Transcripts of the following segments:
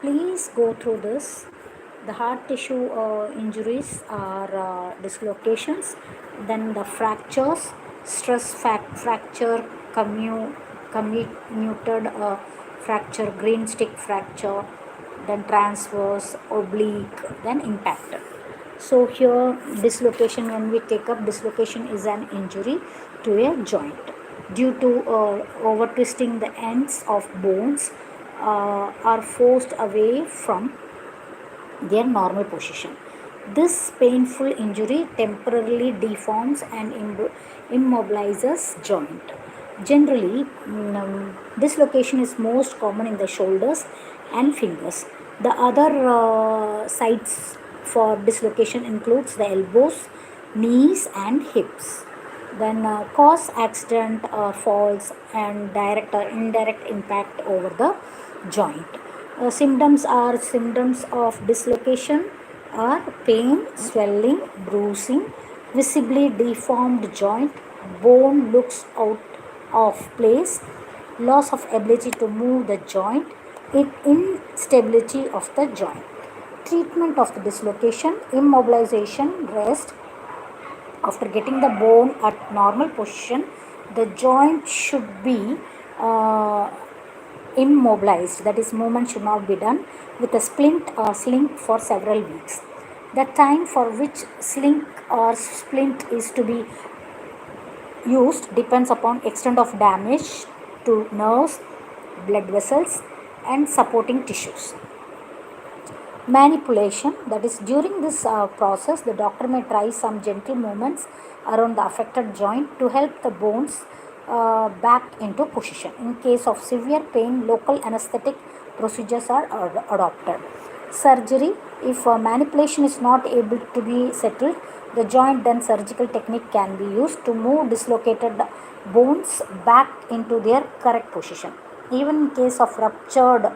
please go through this. The heart tissue injuries are dislocations, then the fractures, fracture, comminuted fracture, green stick fracture, then transverse, oblique, then impacted. So here dislocation, when we take up dislocation, is an injury to a joint due to over twisting the ends of bones are forced away from their normal position. This painful injury temporarily deforms and immobilizes joint. Generally, dislocation is most common in the shoulders and fingers. The other sites for dislocation includes the elbows, knees and hips. Then cause accident or falls and direct or indirect impact over the joint. Symptoms of dislocation are pain, swelling, bruising, visibly deformed joint, bone looks out of place, loss of ability to move the joint, instability of the joint. Treatment of the dislocation: immobilization, rest. After getting the bone at normal position, the joint should be uh, immobilized, that is, movement should not be done with a splint or sling for several weeks. The time for which sling or splint is to be used depends upon extent of damage to nerves, blood vessels and supporting tissues. Manipulation, that is, during this process the doctor may try some gentle movements around the affected joint to help the bones back into position. In case of severe pain, local anesthetic procedures are adopted. Surgery: if manipulation is not able to be settled the joint, then surgical technique can be used to move dislocated bones back into their correct position. Even in case of ruptured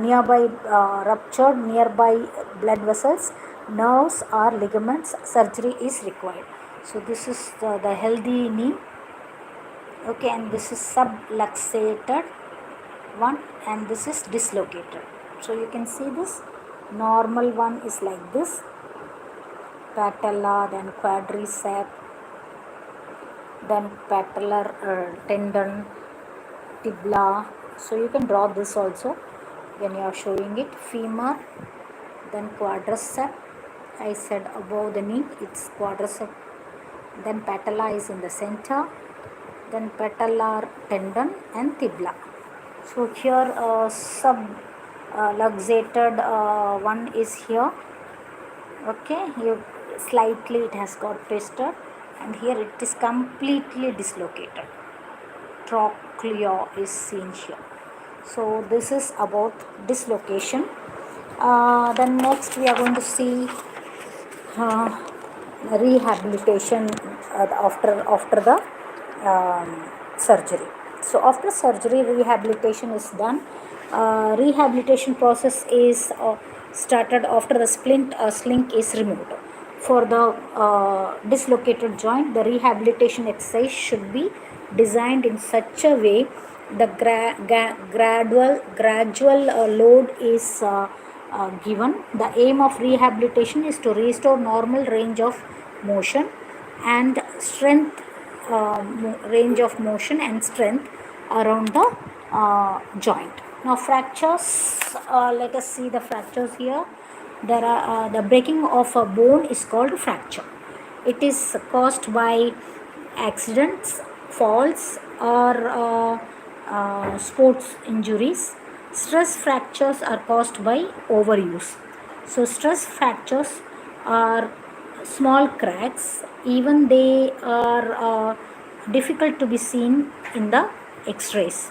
nearby blood vessels, nerves or ligaments, surgery is required. So this is the healthy knee. Okay, and this is subluxated one, and this is dislocated. So you can see this normal one is like this: patella, then quadricep, then patellar tendon, tibia. So you can draw this also when you are showing it. Femur, then quadricep. I said above the knee it's quadricep, then patella is in the center, then patellar tendon and tibia. So here subluxated one is here. Okay, you slightly it has got twisted, and here it is completely dislocated. Trochlea is seen here. So this is about dislocation. Then next we are going to see rehabilitation after the surgery. So after surgery, rehabilitation is done. Rehabilitation process is started after the splint or sling is removed. For the dislocated joint, the rehabilitation exercise should be designed in such a way the gradual load is given. The aim of rehabilitation is to restore normal range of motion and strength, range of motion and strength around the joint. Now fractures, let us see the fractures here. There are the breaking of a bone is called fracture. It is caused by accidents, falls or sports injuries. Stress fractures are caused by overuse. So stress fractures are small cracks, even they are difficult to be seen in the x-rays.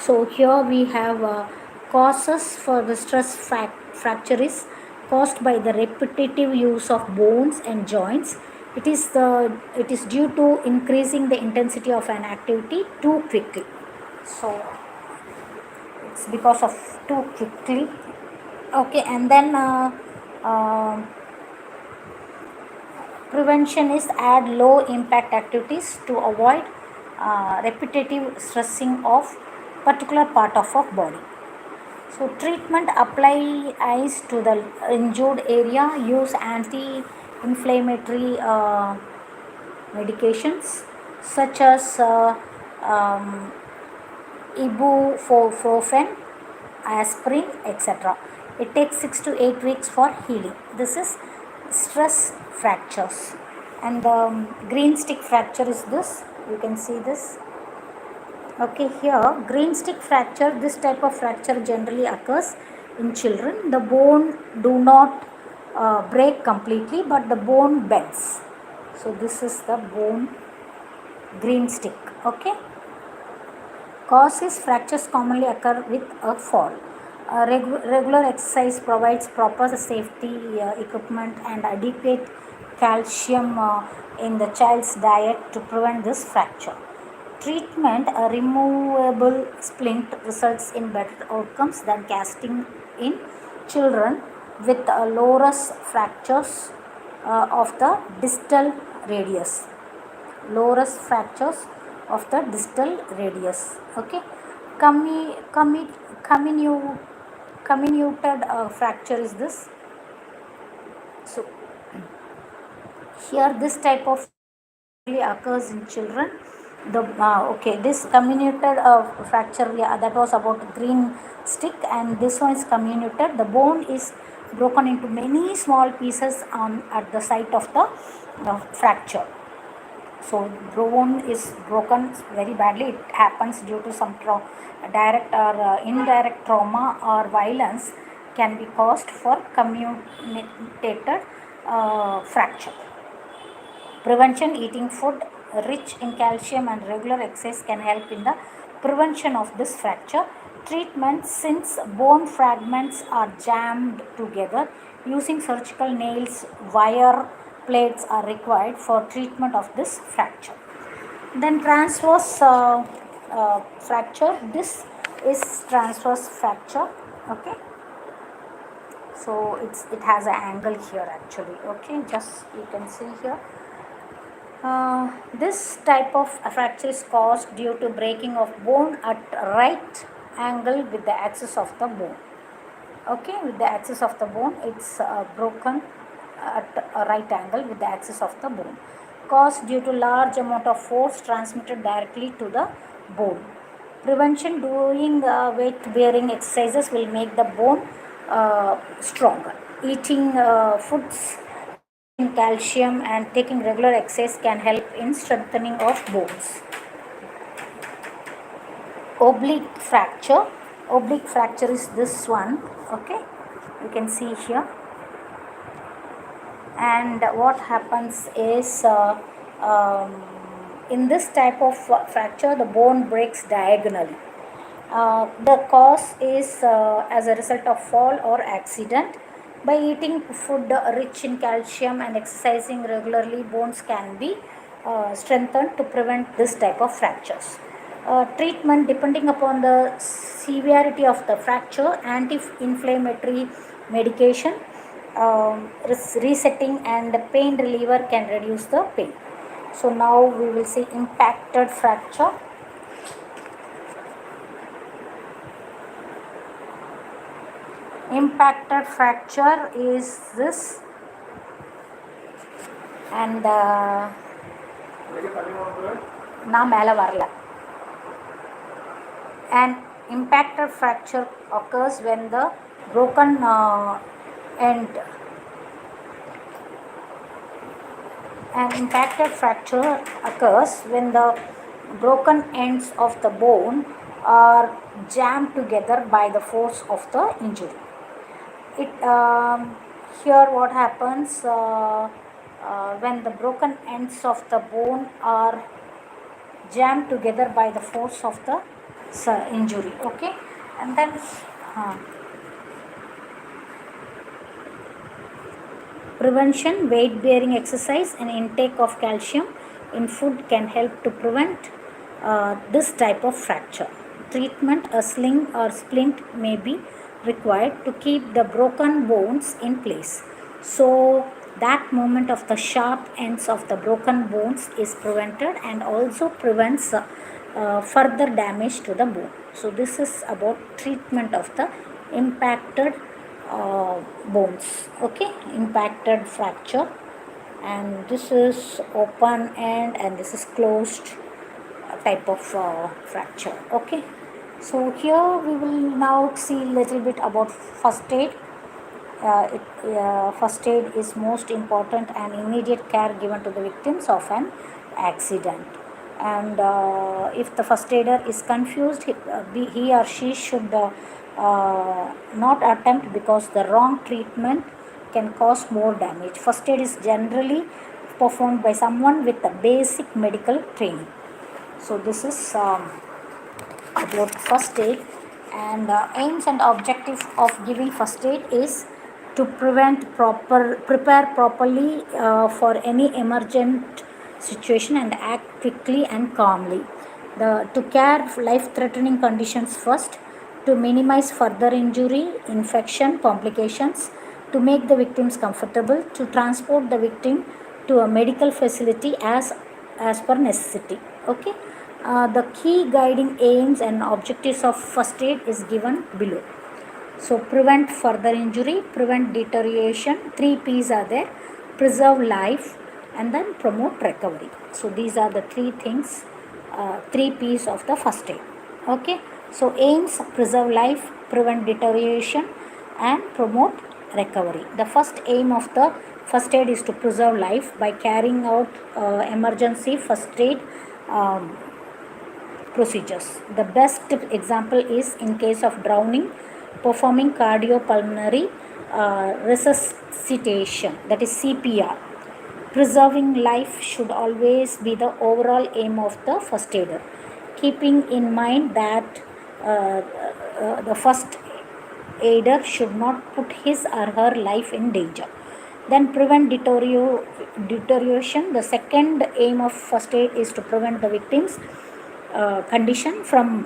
So here we have causes for the stress fracture is caused by the repetitive use of bones and joints. It is due to increasing the intensity of an activity too quickly. So it's because of too quickly. Okay, and then prevention is add low impact activities to avoid repetitive stressing of particular part of our body. So treatment applies to the injured area. Use anti-inflammatory medications such as um, ibuprofen, aspirin, etc. It takes 6 to 8 weeks for healing. This is stress fractures. And the green stick fracture is this. You can see this. Okay, here green stick fracture. This type of fracture generally occurs in children. The bone do not break completely, but the bone bends. So this is the bone green stick. Okay. Causes fractures commonly occur with a fall. Regular exercise provides proper safety equipment and adequate calcium in the child's diet to prevent this fracture. Treatment, a removable splint results in better outcomes than casting in children with lorus fractures of the distal radius. Lorus fractures of the distal radius. Okay. Comminuted fracture is this. So here this type of occurs in children. The okay, this comminuted fracture, yeah, that was about green stick, and this one is comminuted. The bone is broken into many small pieces on at the site of the fracture. So bone is broken very badly. It happens due to some direct or indirect trauma or violence can be caused for comminuted fracture. Prevention, eating food rich in calcium and regular exercise can help in the prevention of this fracture. Treatment, since bone fragments are jammed together, using surgical nails, wire plates are required for treatment of this fracture. Then transverse fracture. This is transverse fracture. Okay. So it has an angle here actually. Okay, just you can see here. This type of fracture is caused due to breaking of bone at right angle with the axis of the bone. Okay, with the axis of the bone, it's broken at a right angle with the axis of the bone. Caused due to large amount of force transmitted directly to the bone. Prevention, doing weight bearing exercises will make the bone stronger. Eating foods in calcium and taking regular exercise can help in strengthening of bones. Oblique fracture. Oblique fracture is this one. Okay, you can see here. And what happens is in this type of fracture, the bone breaks diagonally. The cause is as a result of fall or accident. By eating food rich in calcium and exercising regularly, bones can be strengthened to prevent this type of fractures. Treatment, depending upon the severity of the fracture, anti-inflammatory medication, resetting and pain reliever can reduce the pain. So now we will see impacted fracture. Impacted fracture is this, and நான் மேலே வரல. An impacted fracture occurs when the broken end. An impacted fracture occurs when the broken ends of the bone are jammed together by the force of the injury. It here what happens when the broken ends of the bone are jammed together by the force of the injury. Okay, and then prevention, weight bearing exercise and intake of calcium in food can help to prevent this type of fracture. Treatment, a sling or splint may be required to keep the broken bones in place. So that movement of the sharp ends of the broken bones is prevented and also prevents further damage to the bone. So this is about treatment of the impacted bones. Okay, impacted fracture, and this is open end and this is closed type of fracture. Okay, so here we will now see little bit about first aid. First aid is most important and immediate care given to the victims of an accident. And if the first aider is confused, he or she should not attempt, because the wrong treatment can cause more damage. First aid is generally performed by someone with a basic medical training. So this is about first aid, and aims and objective of giving first aid is to prepare properly for any emergent situation and act quickly and calmly. To care life threatening conditions first, to minimize further injury, infection, complications, to make the victims comfortable, to transport the victim to a medical facility as per necessity. Okay, the key guiding aims and objectives of first aid is given below. So prevent further injury, prevent deterioration. 3 P's are there: preserve life, and then promote recovery. So these are the three things, 3 P's of the first aid. Okay. So aims: preserve life, prevent deterioration, and promote recovery. The first aim of the first aid is to preserve life by carrying out emergency first aid procedures. The best example is in case of drowning, performing cardiopulmonary resuscitation, that is CPR. Preserving life should always be the overall aim of the first aider, keeping in mind that the first aider should not put his or her life in danger. Then prevent deterioration. The second aim of first aid is to prevent the victim's condition from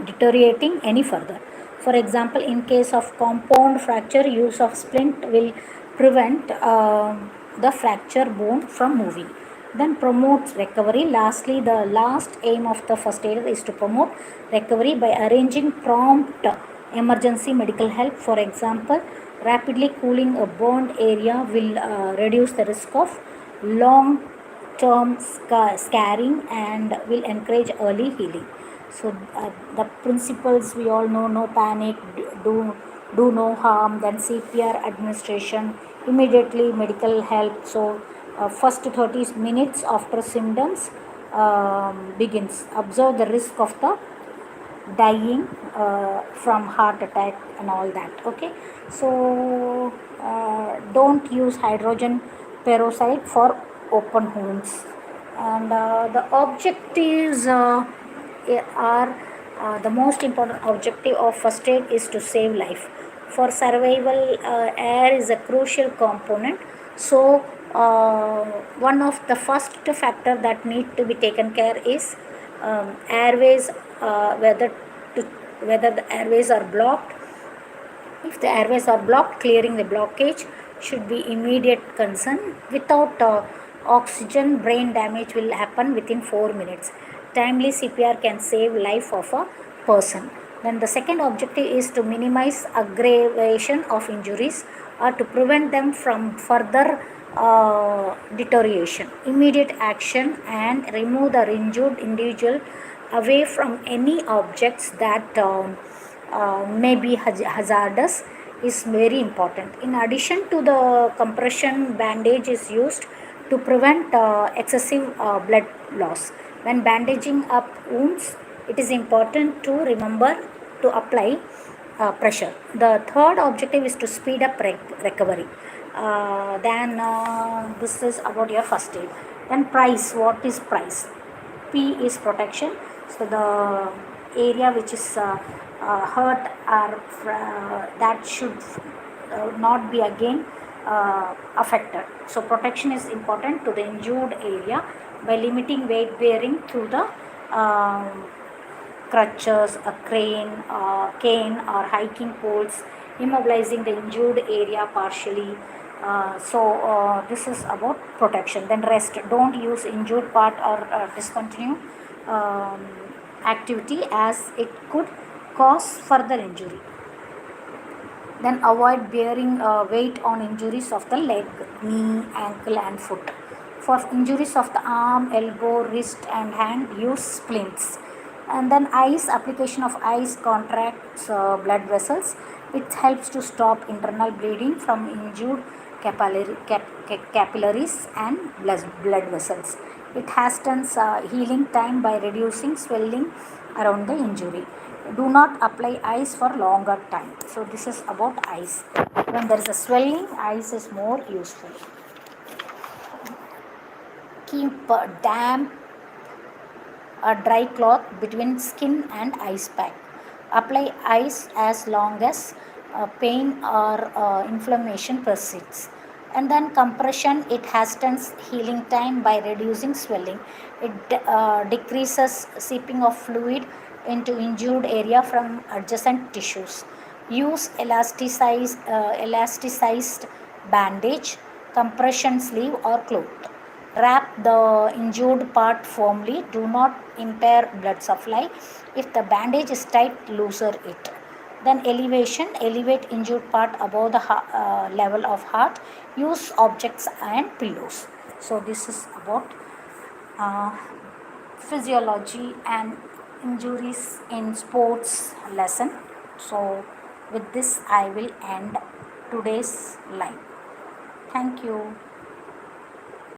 deteriorating any further. For example, in case of compound fracture, use of splint will prevent the fracture bone from moving. Then promotes recovery. Lastly, the last aim of the first aider is to promote recovery by arranging prompt emergency medical help. For example, rapidly cooling a burned area will reduce the risk of long term scarring and will encourage early healing. So the principles we all know: no panic, do no harm, then CPR administration, immediately medical help. So first 30 minutes after symptoms begins, observe the risk of the dying from heart attack and all that. Okay, so don't use hydrogen peroxide for open wounds. And the objectives are the most important objective of first aid is to save life. For survival, air is a crucial component. So one of the first factor that need to be taken care is airways, whether the airways are blocked. If the airways are blocked, clearing the blockage should be immediate concern. Without oxygen, brain damage will happen within 4 minutes. Timely CPR can save life of a person. Then the second objective is to minimize aggravation of injuries or to prevent them from further deterioration. Immediate action and remove the injured individual away from any objects that may be hazardous is very important. In addition to the compression, bandage is used to prevent excessive blood loss. When bandaging up wounds, it is important to remember to apply pressure. The third objective is to speed up recovery. Then this is about your first aid. Then price. What is price? P is protection. So the area which is hurt or that should not be again affected. So protection is important to the injured area by limiting weight bearing through the crutches, a cane or hiking poles, immobilizing the injured area partially. So this is about protection. Then rest. Don't use injured part or discontinue activity as it could cause further injury. Then avoid bearing weight on injuries of the leg, knee, ankle, and foot. For injuries of the arm, elbow, wrist, and hand, use splints. And then ice, application of ice contracts blood vessels. It helps to stop internal bleeding from injured capillaries and blood vessels. It hastens healing time by reducing swelling around the injury. Do not apply ice for longer time. So this is about ice. When there is a swelling, ice is more useful. Keep damp a dry cloth between skin and ice pack. Apply ice as long as pain or inflammation persists. And then compression, it hastens healing time by reducing swelling. It decreases seeping of fluid into injured area from adjacent tissues. Use elasticized bandage, compression sleeve or cloth. Wrap the injured part firmly. Do not impair blood supply. If the bandage is tight, loosen it. Then elevation. Elevate injured part above the level of heart. Use objects and pillows. So this is about uh, physiology and injuries in sports lesson. So with this I will end today's live. Thank you.